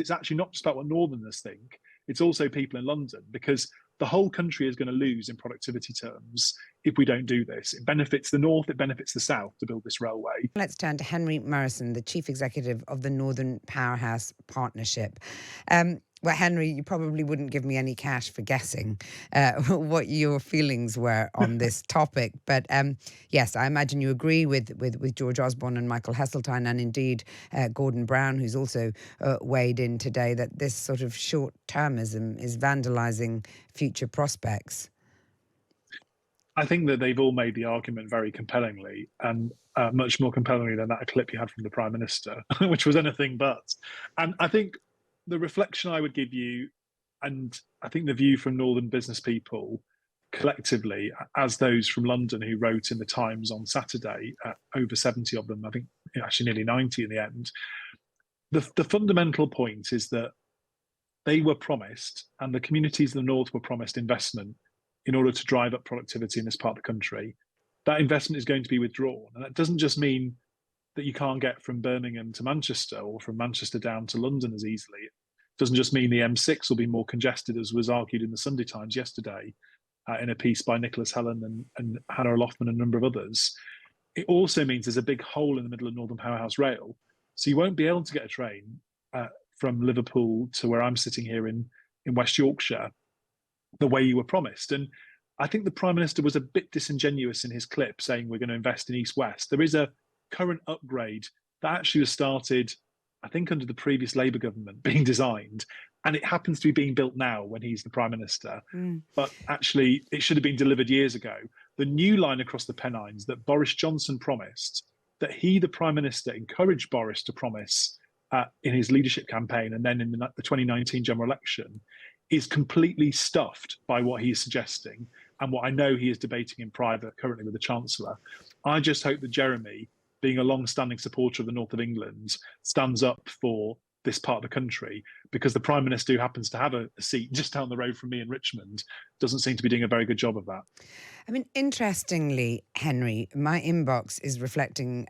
it's actually not just about what Northerners think, it's also people in London, because the whole country is going to lose in productivity terms if we don't do this. It benefits the North, it benefits the South to build this railway. Let's turn to Henri Murison, the Chief Executive of the Northern Powerhouse Partnership. Well, Henry, you probably wouldn't give me any cash for guessing what your feelings were on this topic. But yes, I imagine you agree with George Osborne and Michael Heseltine, and indeed Gordon Brown, who's also weighed in today, that this sort of short-termism is vandalising future prospects. I think that they've all made the argument very compellingly, and much more compellingly than that clip you had from the Prime Minister, which was anything but. And I think the reflection I would give you, and I think the view from Northern business people collectively, as those from London who wrote in the Times on Saturday, over 70 of them, I think actually nearly 90 in the end, the fundamental point is that they were promised, and the communities in the North were promised investment in order to drive up productivity in this part of the country. That investment is going to be withdrawn. And that doesn't just mean that you can't get from Birmingham to Manchester or from Manchester down to London as easily. It doesn't just mean the M6 will be more congested, as was argued in the Sunday Times yesterday in a piece by Nicholas Helen and Hannah Loftman and a number of others. It also means there's a big hole in the middle of Northern Powerhouse Rail. So you won't be able to get a train from Liverpool to where I'm sitting here in West Yorkshire the way you were promised. And I think the Prime Minister was a bit disingenuous in his clip saying we're going to invest in East-West. There is a current upgrade that actually was started, I think, under the previous Labour government being designed, and it happens to be being built now when he's the Prime Minister. But actually, it should have been delivered years ago. The new line across the Pennines that Boris Johnson promised, that he, the Prime Minister, encouraged Boris to promise in his leadership campaign and then in the 2019 general election, is completely stuffed by what he is suggesting and what I know he is debating in private currently with the Chancellor. I just hope that Jeremy, being a long-standing supporter of the North of England, stands up for this part of the country, because the Prime Minister, who happens to have a seat just down the road from me in Richmond, doesn't seem to be doing a very good job of that. I mean, interestingly, Henry, my inbox is reflecting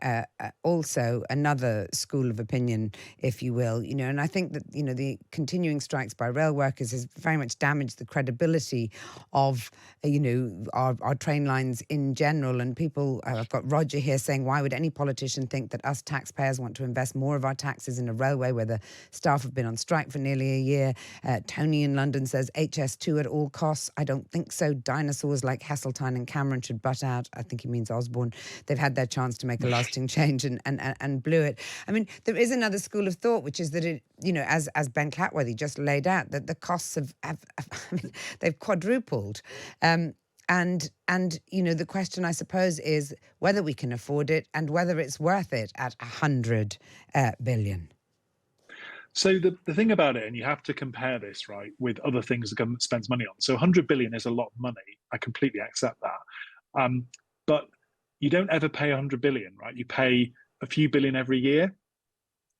also another school of opinion, if you will, and I think that, the continuing strikes by rail workers has very much damaged the credibility of, our train lines in general. And people, I've got Roger here saying, why would any politician think that us taxpayers want to invest more of our taxes in a railway where the staff have been on strike for nearly a year? Tony in London says HS2 at all costs. I don't think so. Dinosaurs like Heseltine and Cameron should butt out. I think he means Osborne. They've had their chance to make a lasting change and blew it. I mean, there is another school of thought, which is that it, as Ben Clatworthy just laid out, that the costs they've quadrupled. And the question, I suppose, is whether we can afford it and whether it's worth it at 100 billion. So the thing about it, and you have to compare this, right, with other things the government spends money on. So 100 billion is a lot of money. I completely accept that. But you don't ever pay 100 billion, right? You pay a few billion every year.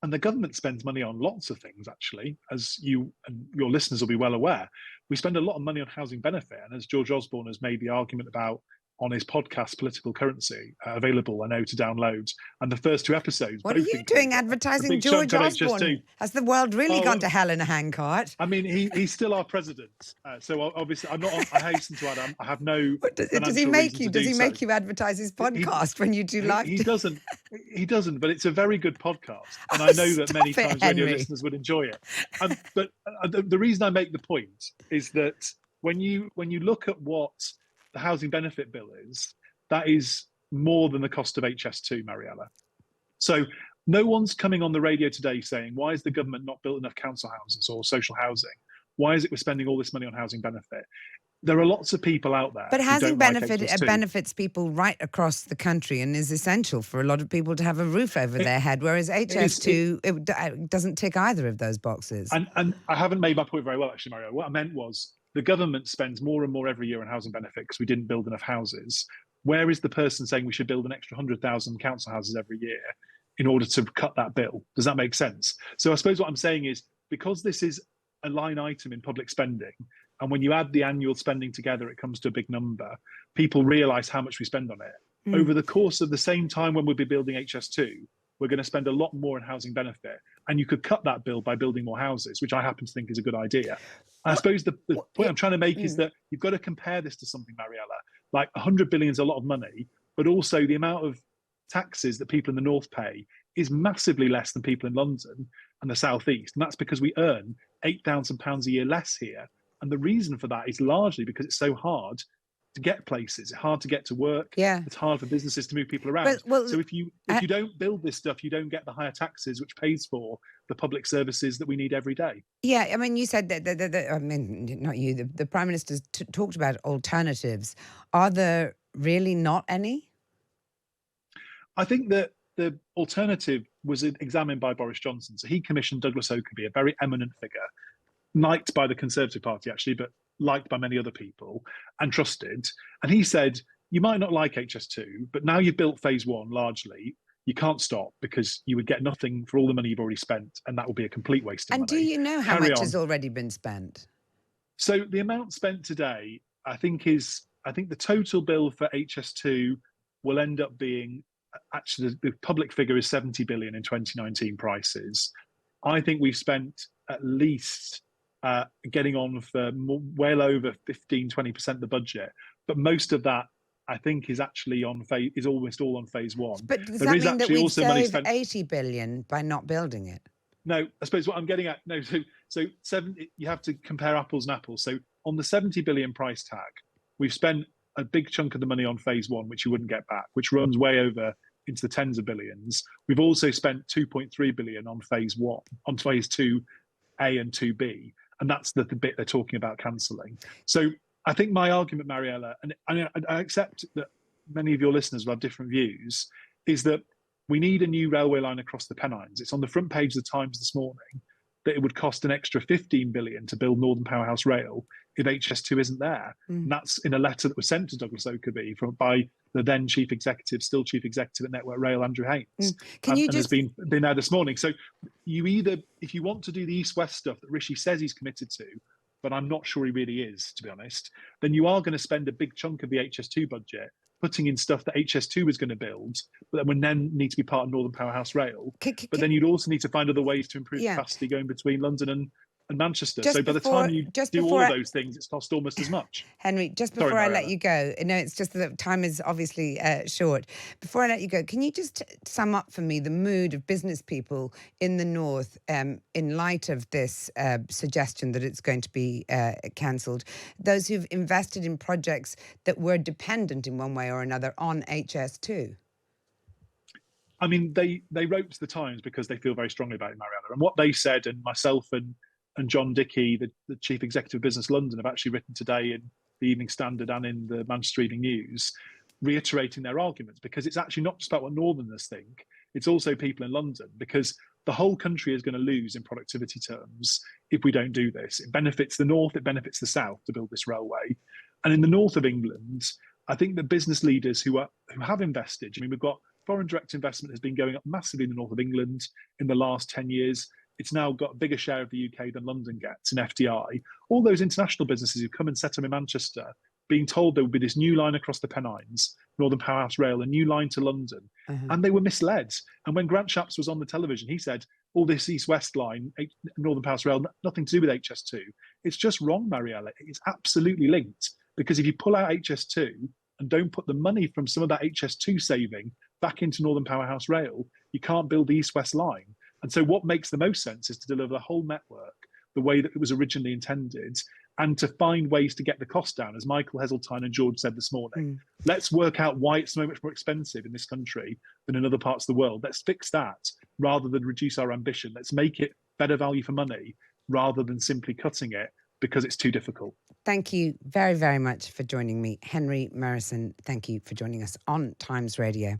And the government spends money on lots of things, actually, as you and your listeners will be well aware. We spend a lot of money on housing benefit. And as George Osborne has made the argument about on his podcast, Political Currency, available, I know, to download. And the first two episodes... What are you doing advertising George Osborne? Has the world really gone to hell in a handcart? I mean, he's still our president. So obviously, I'm not... I hasten to add, I have no... Does he make you advertise his podcast when you do live? He doesn't, but it's a very good podcast. And I know that many times radio listeners would enjoy it. But the reason I make the point is that when you look at what the housing benefit bill is, that is more than the cost of HS2, Mariella. So no one's coming on the radio today saying, why is the government not built enough council houses or social housing? Why is it we're spending all this money on housing benefit? There are lots of people out there. But housing benefit benefits people right across the country and is essential for a lot of people to have a roof over their head, whereas HS2 it doesn't tick either of those boxes. And I haven't made my point very well, actually, Mario. What I meant was, the government spends more and more every year on housing benefit because we didn't build enough houses. Where is the person saying we should build an extra 100,000 council houses every year in order to cut that bill? Does that make sense? So I suppose what I'm saying is, because this is a line item in public spending, and when you add the annual spending together, it comes to a big number, people realise how much we spend on it. Over the course of the same time when we'll be building HS2, we're going to spend a lot more in housing benefit. and you could cut that bill by building more houses, which I happen to think is a good idea. I What, suppose the point it, I'm trying to make is that you've got to compare this to something, Mariella. Like 100 billion is a lot of money, but also the amount of taxes that people in the north pay is massively less than people in London and the southeast, and that's because we earn £8,000 a year less here. And the reason for that is largely because it's so hard to get places. It's hard to get to work. yeah. It's hard for businesses to move people around. Well, so if you don't build this stuff, you don't get the higher taxes, which pays for the public services that we need every day. Yeah, I mean, you said that I mean, not you, the Prime Minister's talked about alternatives. Are there really not any? I think that the alternative was examined by Boris Johnson. So he commissioned Douglas Oakerby, a very eminent figure, liked by the Conservative Party, actually, but liked by many other people and trusted. And he said, you might not like HS2, but now you've built phase one largely, you can't stop because you would get nothing for all the money you've already spent. And that will be a complete waste of money. And do you know how much has already been spent? So the amount spent today, I think the total bill for HS2 will end up being, actually the public figure is 70 billion in 2019 prices. I think we've spent at least getting on for well over 15-20% of the budget, but most of that I think is actually is almost all on phase one. But does that mean that we've saved 80 billion by not building it? No, I suppose what I'm getting at, no, so you have to compare apples and apples. So on the 70 billion price tag, we've spent a big chunk of the money on phase one, which you wouldn't get back, which runs way over into the tens of billions. We've also spent 2.3 billion on phase one, on phase 2A and 2B. And that's the bit they're talking about cancelling. So I think my argument, Mariella, and I accept that many of your listeners will have different views, is that we need a new railway line across the Pennines. It's on the front page of the Times this morning that it would cost an extra 15 billion to build Northern Powerhouse Rail if HS2 isn't there. And that's in a letter that was sent to Douglas Oakerby by the then still chief executive at Network Rail, Andrew Haines. And has been there this morning. So you either, if you want to do the east-west stuff that Rishi says he's committed to, but I'm not sure he really is, to be honest, then you are going to spend a big chunk of the HS2 budget putting in stuff that HS2 was going to build, but that would then need to be part of Northern Powerhouse Rail. But then you'd also need to find other ways to improve capacity going between London and Manchester. So by the time you do all of those things, it's cost almost as much. Henry, just before I let you go, no, it's just that time is obviously short. Before I let you go, can you just sum up for me the mood of business people in the north in light of this suggestion that it's going to be cancelled? Those who've invested in projects that were dependent in one way or another on HS2. I mean, they wrote to the Times because they feel very strongly about it, Mariella. And what they said, and myself and John Dickey, the chief executive of Business London, have actually written today in the Evening Standard and in the Manchester Evening News, reiterating their arguments, because it's actually not just about what Northerners think, it's also people in London, because the whole country is going to lose in productivity terms if we don't do this. It benefits the north, it benefits the south to build this railway. And in the north of England, I think the business leaders who have invested, I mean, we've got foreign direct investment has been going up massively in the north of England in the last 10 years. It's now got a bigger share of the UK than London gets in FDI. All those international businesses who come and set up in Manchester, being told there would be this new line across the Pennines, Northern Powerhouse Rail, a new line to London, and they were misled. And when Grant Shapps was on the television, he said, all this east-west line, Northern Powerhouse Rail, nothing to do with HS2. It's just wrong, Mariella. It's absolutely linked, because if you pull out HS2 and don't put the money from some of that HS2 saving back into Northern Powerhouse Rail, you can't build the east-west line. And so what makes the most sense is to deliver the whole network the way that it was originally intended, and to find ways to get the cost down, as Michael Heseltine and George said this morning. Let's work out why it's so much more expensive in this country than in other parts of the world. Let's fix that rather than reduce our ambition. Let's make it better value for money rather than simply cutting it because it's too difficult. Thank you very, very much for joining me. Henri Murison, thank you for joining us on Times Radio.